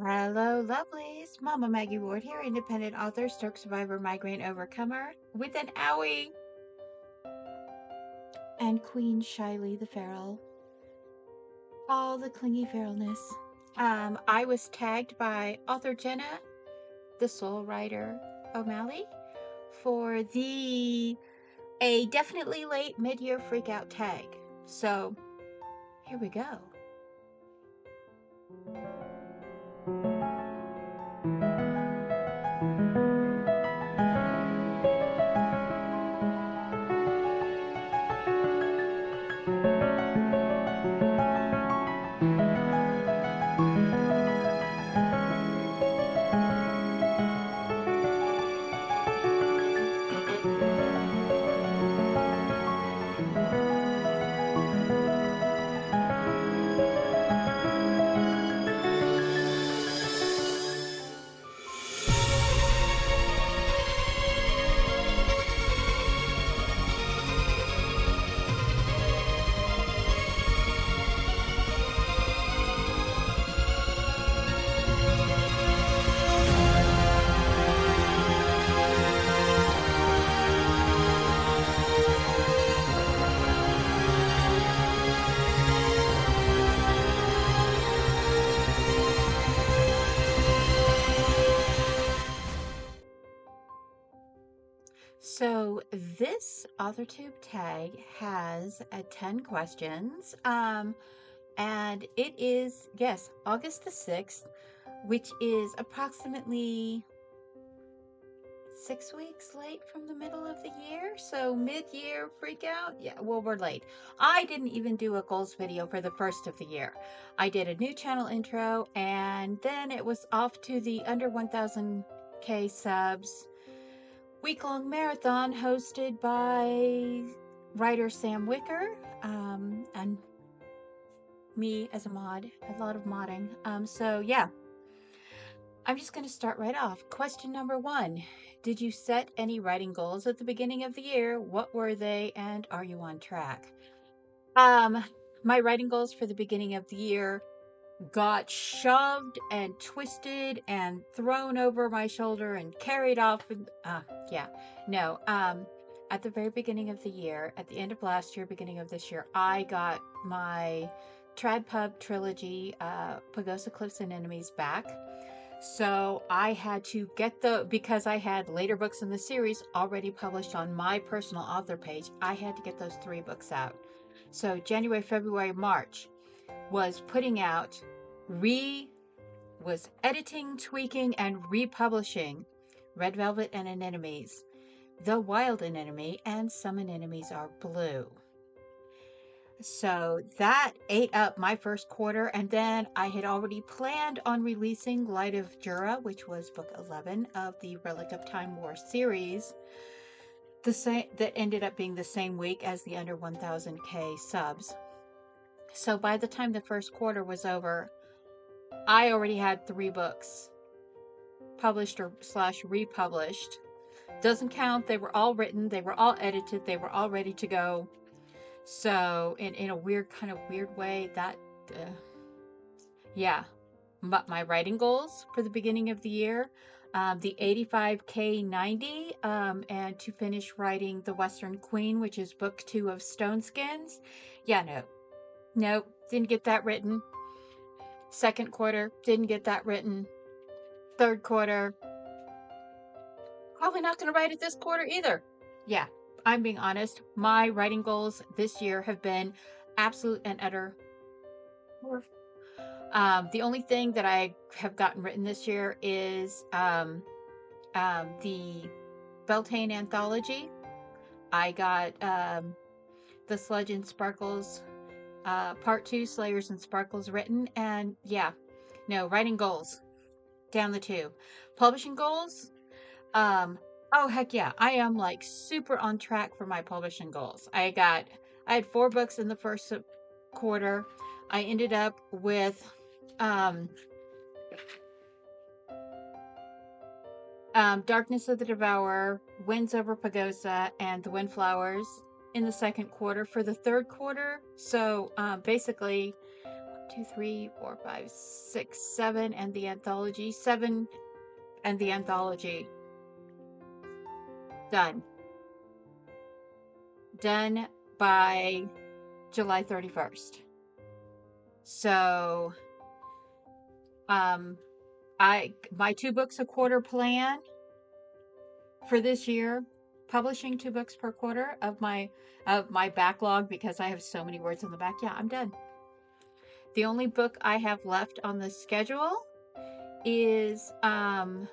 Hello, lovelies. Mama Maggie Ward here, independent author, stroke survivor, migraine overcomer, with an owie, and Queen Shyly the Feral. All the clingy feralness. I was tagged by author Jenna, the soul writer O'Malley, for a definitely late mid-year freakout tag. So here we go. So this AuthorTube tag has 10 questions, and it is, yes, August the 6th, which is approximately 6 weeks late from the middle of the year. So mid-year freak out. Yeah, well, we're late. I didn't even do a goals video for the first of the year. I did a new channel intro, and then it was off to the under 1000K subs week-long marathon hosted by writer Sam Wicker, and me as a mod, a lot of modding. So yeah, I'm just going to start right off. Question number 1. Did you set any writing goals at the beginning of the year? What were they, and are you on track? My writing goals for the beginning of the year got shoved and twisted and thrown over my shoulder and carried off. At the very beginning of the year, at the end of last year, beginning of this year, I got my Trad Pub trilogy, Pagosa Cliffs and Enemies, back. So I had to get because I had later books in the series already published on my personal author page, I had to get those 3 books out. So January, February, March was putting out, was editing, tweaking, and republishing Red Velvet and Anemones, The Wild Anemone, and Some Anemones Are Blue. So that ate up my first quarter, and then I had already planned on releasing Light of Jura, which was book 11 of the Relic of Time War series, that ended up being the same week as the under 1000K subs. So by the time the first quarter was over, I already had 3 books published or / republished. Doesn't count. They were all written. They were all edited. They were all ready to go. So in a weird way, that, yeah. But my writing goals for the beginning of the year, the 85K 90, and to finish writing The Western Queen, which is book 2 of Stone Skins. Yeah, nope, didn't get that written. Second quarter, didn't get that written. Third quarter, probably not going to write it this quarter either. Yeah, I'm being honest. My writing goals this year have been absolute and utter. The only thing that I have gotten written this year is the Beltane anthology. I got the Sludge and Sparkles Part 2, Slayers and Sparkles, written, and yeah, no, writing goals down the tube. Publishing goals, oh heck yeah, I am like super on track for my publishing goals. I had 4 books in the first quarter. I ended up with Darkness of the Devourer, Winds Over Pagosa, and The Windflowers in the second quarter. For the third quarter, so basically 2, 3, 4, 5, 6, 7, and the anthology. 7 and the anthology. Done. Done by July 31st. So, my 2 books a quarter plan for this year, publishing 2 books per quarter of my backlog, because I have so many words in the back. Yeah, I'm done. The only book I have left on the schedule is Were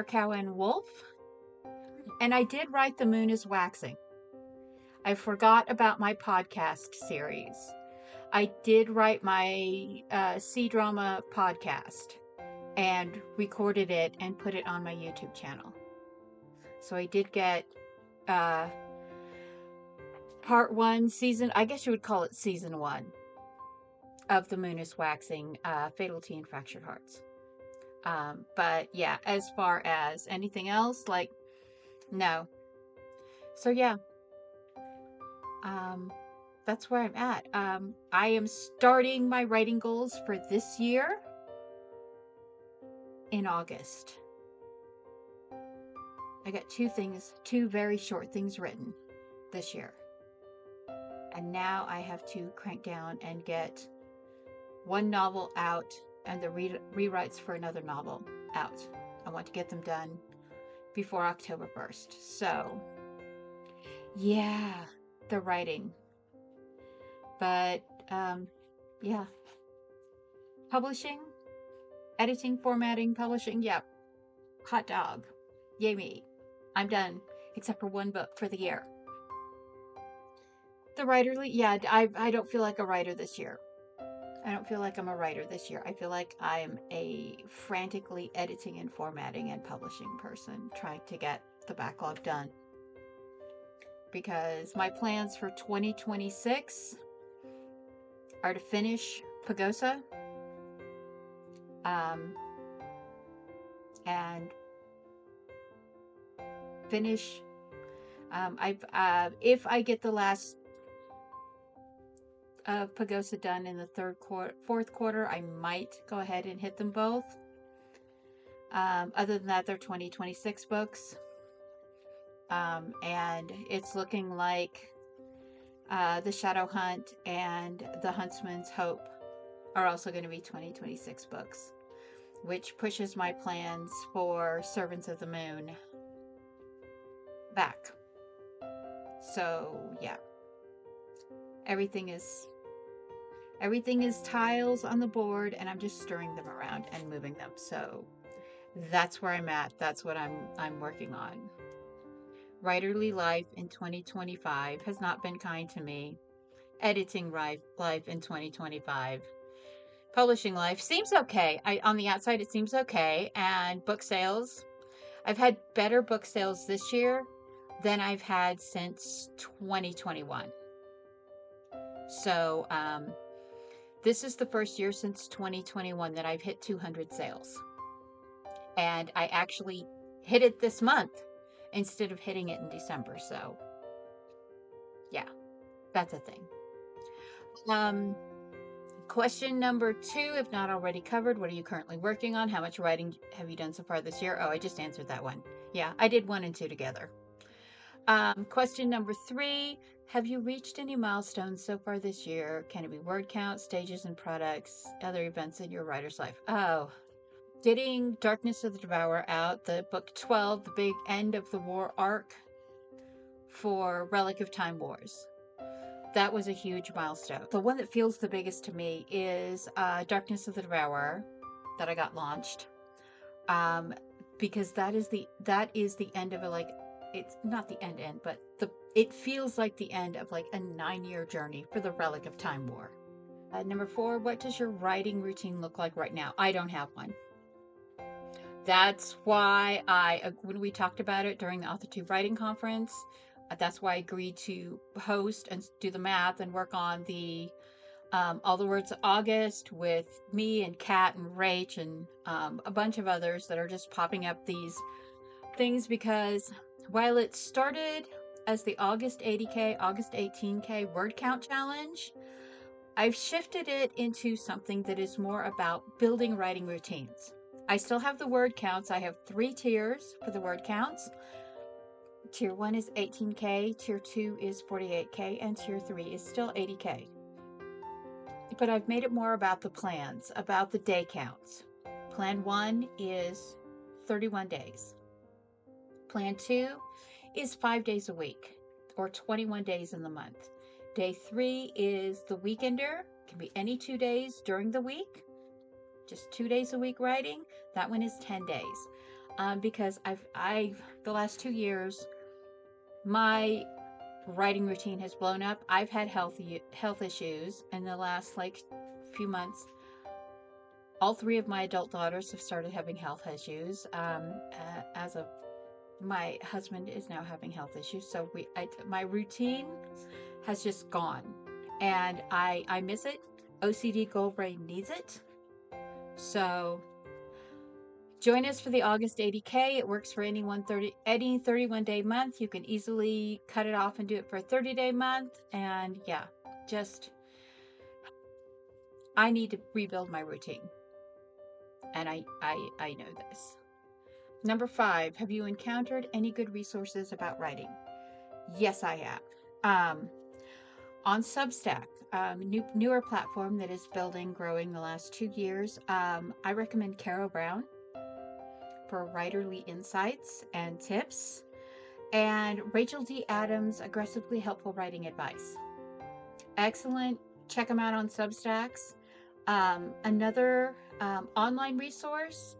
Cow and Wolf. And I did write The Moon is Waxing. I forgot about my podcast series. I did write my C-drama podcast and recorded it and put it on my YouTube channel. So I did get part 1, season, I guess you would call it season 1 of The Moon is Waxing, Fatality and Fractured Hearts. But yeah, as far as anything else, like, no. So yeah, that's where I'm at. I am starting my writing goals for this year in August. I got 2 very short things written this year. And now I have to crank down and get 1 novel out and the rewrites for another novel out. I want to get them done before October 1st. So, yeah, the writing. But, yeah. Publishing, editing, formatting, publishing, yeah. Hot dog. Yay me. I'm done, except for 1 book for the year. The writerly, yeah, I don't feel like a writer this year. I don't feel like I'm a writer this year. I feel like I'm a frantically editing and formatting and publishing person trying to get the backlog done. Because my plans for 2026 are to finish Pagosa, and finish, if I get the last of Pagosa done in the 4th quarter, I might go ahead and hit them both. Other than that, they're 2026 books. And it's looking like The Shadow Hunt and The Huntsman's Hope are also going to be 2026 books, which pushes my plans for Servants of the Moon back. So, yeah. Everything is tiles on the board, and I'm just stirring them around and moving them. So that's where I'm at. That's what I'm working on. Writerly life in 2025 has not been kind to me. Editing life in 2025. Publishing life seems okay. On the outside, it seems okay. And book sales, I've had better book sales this year than I've had since 2021. So, this is the first year since 2021 that I've hit 200 sales. And I actually hit it this month instead of hitting it in December. So, yeah, that's a thing. Question number 2, if not already covered, what are you currently working on? How much writing have you done so far this year? Oh, I just answered that one. Yeah, I did 1 and 2 together. Question number 3, have you reached any milestones so far this year? Can it be word count, stages and products, other events in your writer's life? Oh, getting Darkness of the Devourer out, the book 12, the big end of the war arc for Relic of Time Wars. That was a huge milestone. The one that feels the biggest to me is Darkness of the Devourer that I got launched. Because that is the end of it's not the end, but it feels like the end of like a 9-year journey for the Relic of Time War. Number 4, what does your writing routine look like right now? I don't have one. That's why when we talked about it during the AuthorTube Writing Conference, that's why I agreed to host and do the math and work on the All the Words of August with me and Kat and Rach and a bunch of others that are just popping up these things, because while it started as the August 80K, August 18K word count challenge, I've shifted it into something that is more about building writing routines. I still have the word counts. I have 3 tiers for the word counts. Tier 1 is 18K, Tier 2 is 48K, and Tier 3 is still 80K. But I've made it more about the plans, about the day counts. Plan 1 is 31 days. Plan 2 is 5 days a week, or 21 days in the month. Day 3 is the weekender. It can be any 2 days during the week, just 2 days a week writing. That one is 10 days. Because I've the last 2 years, my writing routine has blown up. I've had health issues in the last few months. All 3 of my adult daughters have started having health issues. As of my husband is now having health issues, so my routine has just gone, and I miss it. OCD Goal Brain needs it. So join us for the August 80K. It works for any 31-day month. You can easily cut it off and do it for a 30-day month. And yeah, I need to rebuild my routine. And I know this. Number 5, have you encountered any good resources about writing? Yes, I have. On Substack, newer platform that is growing the last 2 years, I recommend Carol Brown for writerly insights and tips, and Rachel D. Adams' aggressively helpful writing advice. Excellent. Check them out on Substacks. Another online resource,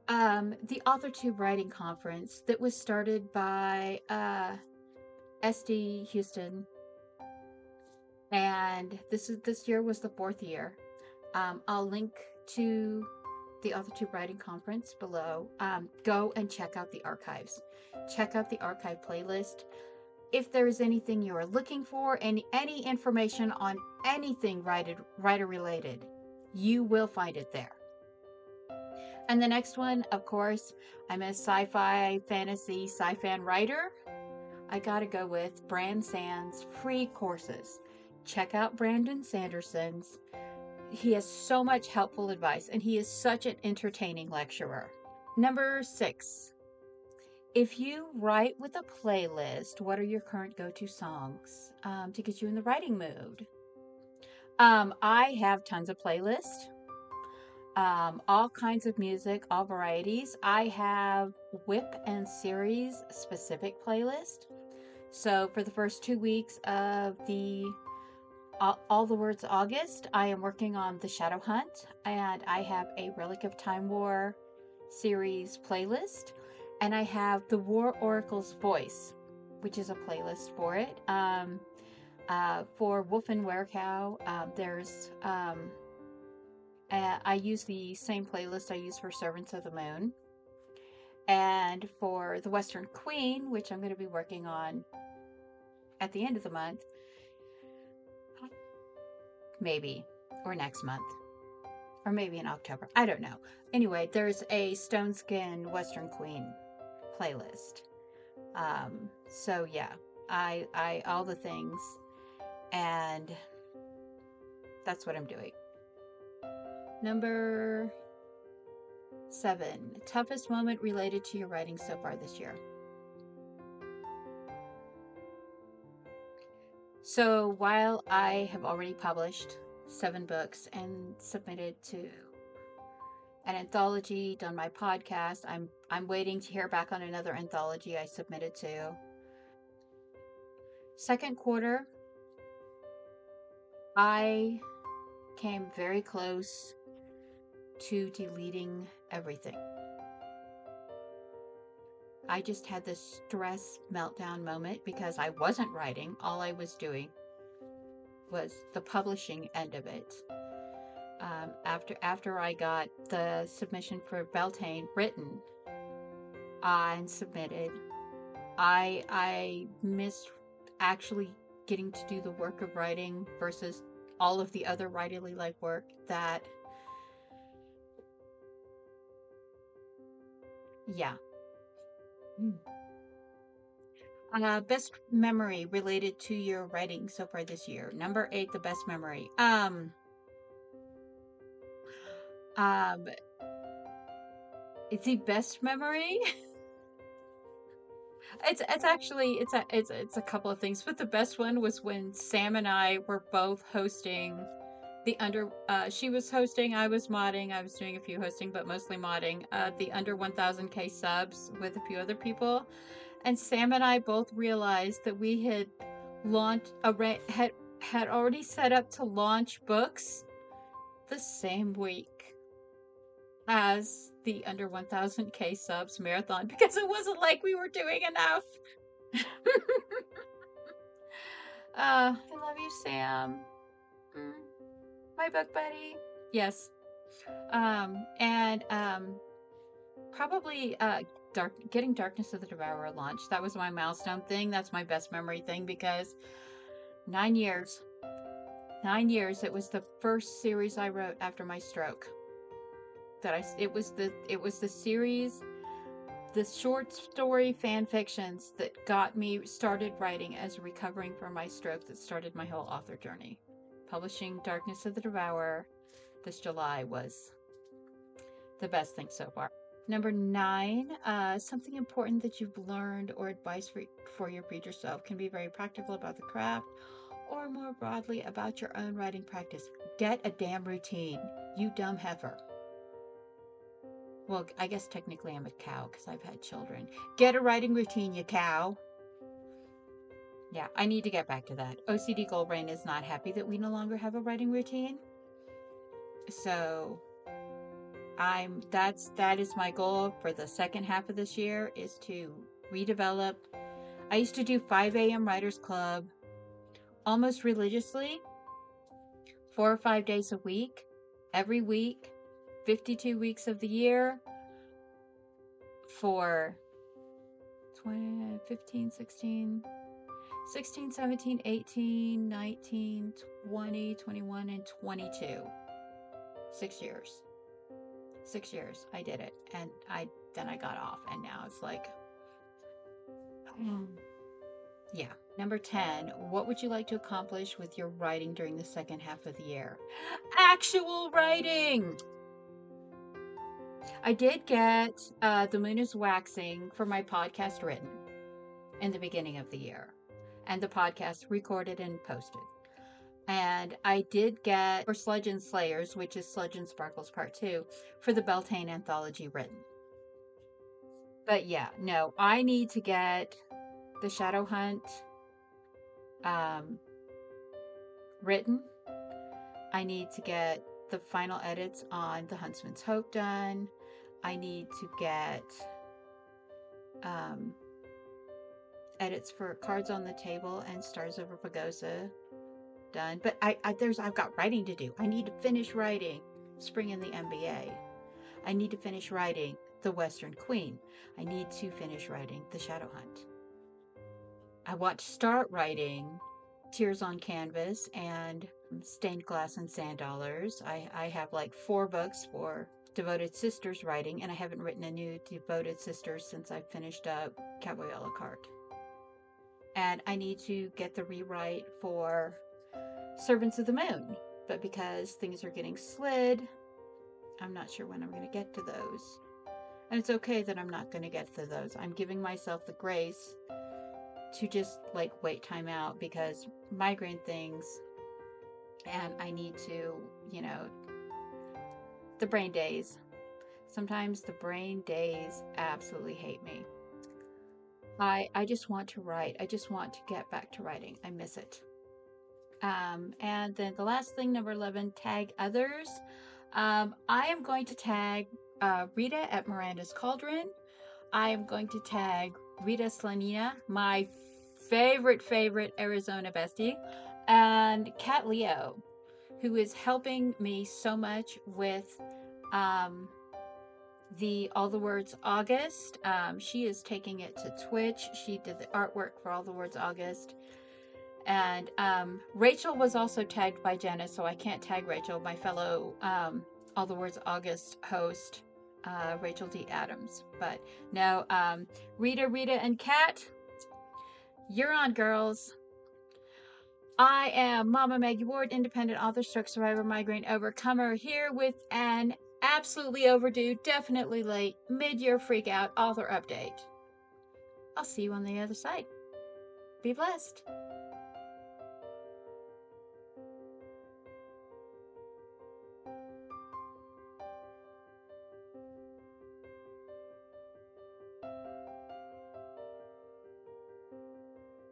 the AuthorTube Writing Conference that was started by SD Houston, and this year was the 4th year. I'll link to the AuthorTube Writing Conference below. Go and check out the archives. Check out the archive playlist. If there is anything you are looking for, and any information on anything writer related, you will find it there. And the next one, of course, I'm a sci-fi, fantasy, sci-fan writer. I gotta go with Brand Sand's free courses. Check out Brandon Sanderson's. He has so much helpful advice, and he is such an entertaining lecturer. Number 6, if you write with a playlist, what are your current go-to songs to get you in the writing mood? I have tons of playlists, all kinds of music, all varieties. I have WHIP and series specific playlist. So for the first 2 weeks of the All the Words August, I am working on The Shadow Hunt, and I have a Relic of Time War series playlist, and I have The War Oracle's Voice, which is a playlist for it. For Wolf and Werecow, I use the same playlist I use for Servants of the Moon. And for The Western Queen, which I'm going to be working on at the end of the month, maybe, or next month, or maybe in October. I don't know. Anyway, there's a Stone Skin Western Queen playlist. So yeah, I all the things, and that's what I'm doing. Number 7, toughest moment related to your writing so far this year. So while I have already published 7 books and submitted to an anthology, done my podcast, I'm waiting to hear back on another anthology I submitted to. Second quarter, I came very close to deleting everything. I just had this stress meltdown moment because I wasn't writing. All I was doing was the publishing end of it. After I got the submission for Beltane written and submitted, I missed actually getting to do the work of writing versus all of the other writerly life work that, yeah. Best memory related to your writing so far this year. Number 8, the best memory. Um, it's the best memory. It's actually it's a couple of things, but the best one was when Sam and I were both hosting the under. She was hosting, I was modding. I was doing a few hosting, but mostly modding. The under 1,000K subs with a few other people, and Sam and I both realized that we had launched had already set up to launch books the same week as the under 1,000K subs marathon because it wasn't like we were doing enough. I love you, Sam. Mm, my book buddy. Yes. And probably getting Darkness of the Devourer launched. That was my milestone thing. That's my best memory thing because 9 years. 9 years. It was the first series I wrote after my stroke. It was the series, the short story fan fictions that got me started writing as recovering from my stroke, that started my whole author journey. Publishing Darkness of the Devourer this July was the best thing so far. Number 9, something important that you've learned or advice for your future self. Can be very practical about the craft or more broadly about your own writing practice. Get a damn routine, you dumb heifer. Well, I guess technically I'm a cow because I've had children. Get a writing routine, you cow. Yeah, I need to get back to that. OCD Goldbrain is not happy that we no longer have a writing routine. So that is my goal for the second half of this year, is to redevelop. I used to do 5 a.m. Writers Club almost religiously, 4 or 5 days a week, every week, 52 weeks of the year for 20, 15, 16, 17, 18, 19, 20, 21, and 22. 6 years. 6 years I did it, and then I got off, and now it's like, yeah. Number 10, what would you like to accomplish with your writing during the second half of the year? Actual writing! I did get The Moon is Waxing for my podcast written in the beginning of the year, and the podcast recorded and posted. And I did get for Sludge and Slayers, which is Sludge and Sparkles Part 2, for the Beltane anthology written. But yeah, no, I need to get the Shadow Hunt written. I need to get the final edits on The Huntsman's Hope done. I need to get edits for Cards on the Table and Stars Over Pagosa done. But I've got writing to do. I need to finish writing Spring in the NBA. I need to finish writing The Western Queen. I need to finish writing The Shadow Hunt. I want to start writing Tears on Canvas and Stained Glass and Sand Dollars. I have like 4 books for Devoted Sisters writing, and I haven't written a new Devoted Sisters since I finished up Cowboy a la carte. And I need to get the rewrite for Servants of the Moon, but because things are getting slid, I'm not sure when I'm going to get to those. And it's okay that I'm not going to get to those. I'm giving myself the grace to just like wait time out because migraine things, and I need to, the brain days. Sometimes the brain days absolutely hate me. I just want to write. I just want to get back to writing. I miss it. And then the last thing, number 11, tag others. I am going to tag Rita at Miranda's Cauldron. I am going to tag Rita Slanina, my favorite Arizona bestie, and Kat Leo, who is helping me so much with the All the Words August. She is taking it to Twitch. She did the artwork for All the Words August. And Rachel was also tagged by Jenna, so I can't tag Rachel, my fellow All the Words August host, Rachel D. Adams. But no, Rita, and Kat, You're on, girls. I am Mama Maggie Ward, independent author, stroke survivor, migraine overcomer, here with an absolutely overdue, definitely late, mid-year freakout author update. I'll see you on the other side. Be blessed.